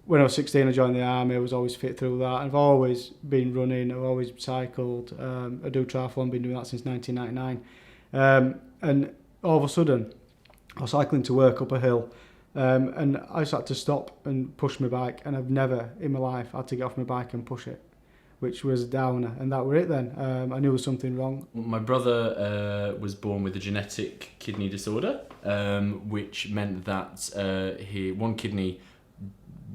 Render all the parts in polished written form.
when I was 16, I joined the army. I was always fit through that. I've always been running. I've always cycled. I do triathlon. Been doing that since 1999. And all of a sudden, I was cycling to work up a hill, and I just had to stop and push my bike. And I've never in my life had to get off my bike and push it, which was a downer. And that were it then. I knew there was something wrong. My brother was born with a genetic kidney disorder, which meant that one kidney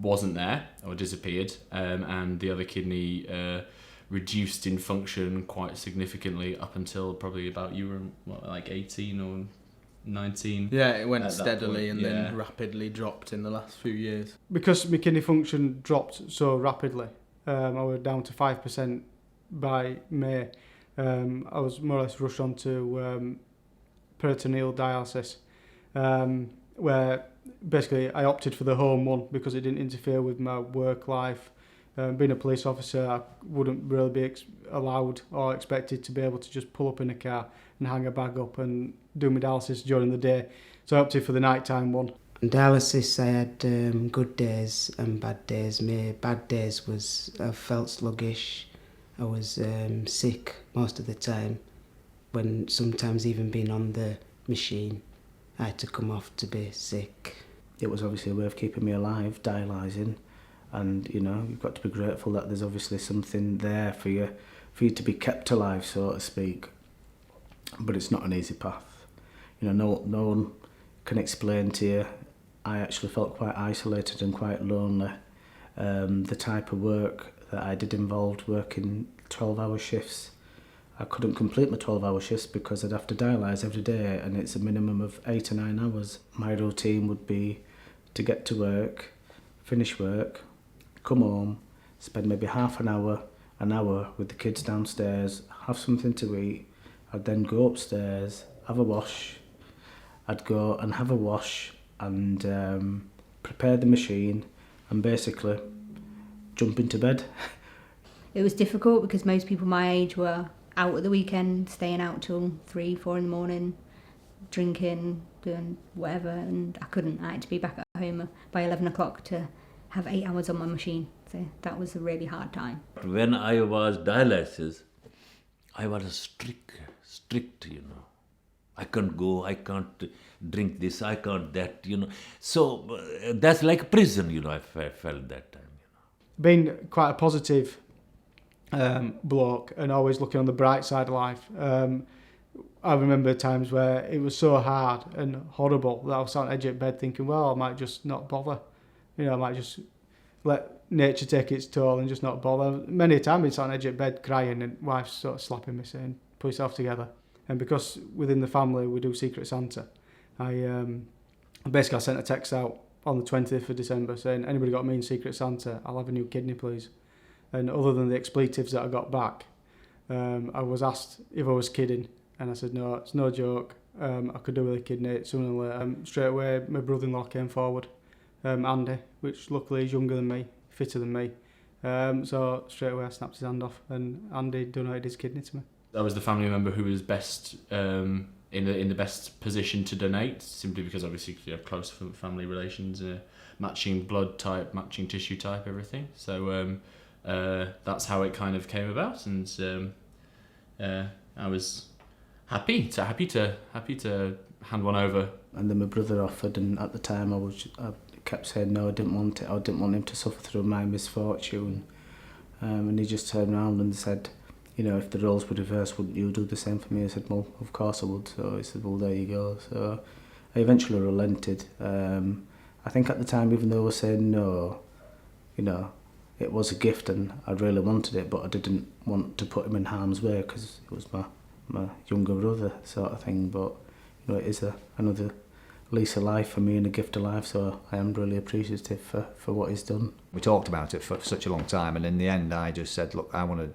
wasn't there or disappeared, and the other kidney reduced in function quite significantly up until probably about you were like 18 or 19. Yeah, it went steadily and then rapidly dropped in the last few years. Because my kidney function dropped so rapidly, I was down to 5% by May. I was more or less rushed onto peritoneal dialysis, where basically I opted for the home one because it didn't interfere with my work life. Being a police officer, I wouldn't really be allowed or expected to be able to just pull up in a car and hang a bag up and do my dialysis during the day. So I opted for the nighttime one. Dialysis, I had good days and bad days. My bad days was I felt sluggish. I was sick most of the time. When sometimes even being on the machine, I had to come off to be sick. It was obviously a way of keeping me alive, dialysing, and you've got to be grateful that there's obviously something there for you to be kept alive, so to speak. But it's not an easy path. No one can explain to you. I actually felt quite isolated and quite lonely. The type of work that I did involved working 12-hour shifts. I couldn't complete my 12-hour shifts because I'd have to dialyse every day, and it's a minimum of 8 or 9 hours. My routine would be to get to work, finish work, come home, spend maybe half an hour with the kids downstairs, have something to eat. I'd then go upstairs, have a wash. I'd go and have a wash and prepare the machine and basically jump into bed. It was difficult because most people my age were out at the weekend, staying out till 3, 4 in the morning, drinking, doing whatever, and I couldn't. I had to be back at home by 11 o'clock to have 8 hours on my machine. So that was a really hard time. When I was dialysis, I was strict, I can't go, I can't drink this, I can't that, So that's like prison, I felt that time, Being quite a positive bloke and always looking on the bright side of life. I remember times where it was so hard and horrible that I was sat on the edge of bed thinking, well, I might just not bother. I might just let nature take its toll and just not bother. Many a time I'd sat on the edge of bed crying and wife's sort of slapping me saying, pull yourself together. And because within the family we do Secret Santa, I sent a text out on the 20th of December saying, anybody got me in Secret Santa, I'll have a new kidney please. And other than the expletives that I got back, I was asked if I was kidding, and I said no, it's no joke. I could do with a kidney sooner or later. Straight away, my brother-in-law came forward, Andy, which luckily is younger than me, fitter than me. So straight away I snapped his hand off, and Andy donated his kidney to me. That was the family member who was best in the best position to donate, simply because obviously you have close family relations, matching blood type, matching tissue type, everything. So. That's how it kind of came about, and I was happy to hand one over. And then my brother offered, and at the time I kept saying no, I didn't want it. I didn't want him to suffer through my misfortune. And he just turned around and said, if the roles were reversed, wouldn't you do the same for me? I said, well, of course I would. So he said, well, there you go. So I eventually relented. I think at the time, even though I was saying no, it was a gift and I really wanted it, but I didn't want to put him in harm's way because it was my younger brother sort of thing. But it is another lease of life for me and a gift of life, so I am really appreciative for what he's done. We talked about it for such a long time, and in the end I just said, look, I want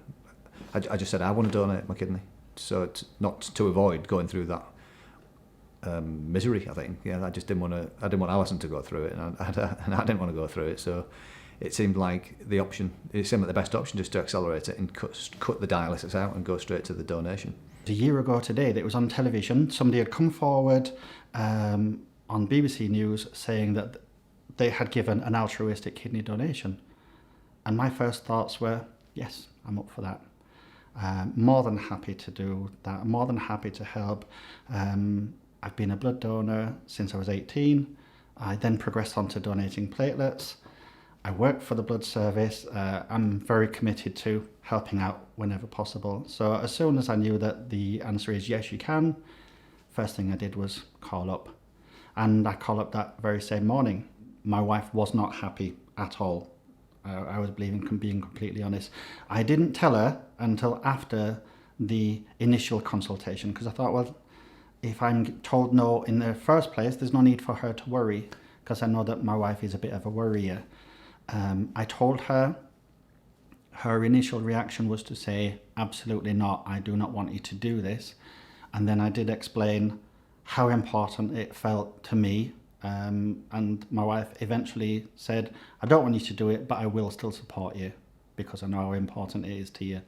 to donate my kidney, so it's not to avoid going through that misery. I think I just didn't want Alison to go through it, and I didn't want to go through it, so it seemed like the best option, just to accelerate it and cut the dialysis out and go straight to the donation. A year ago today, that it was on television, somebody had come forward on BBC News saying that they had given an altruistic kidney donation. And my first thoughts were, yes, I'm up for that. More than happy to do that, more than happy to help. I've been a blood donor since I was 18. I then progressed on to donating platelets. I work for the blood service. I'm very committed to helping out whenever possible. So as soon as I knew that the answer is yes, you can, first thing I did was call up. And I called up that very same morning. My wife was not happy at all. I was being completely honest. I didn't tell her until after the initial consultation, because I thought, well, if I'm told no in the first place, there's no need for her to worry, because I know that my wife is a bit of a worrier. I told her. Her initial reaction was to say, absolutely not, I do not want you to do this. And then I did explain how important it felt to me. And my wife eventually said, I don't want you to do it, but I will still support you because I know how important it is to you.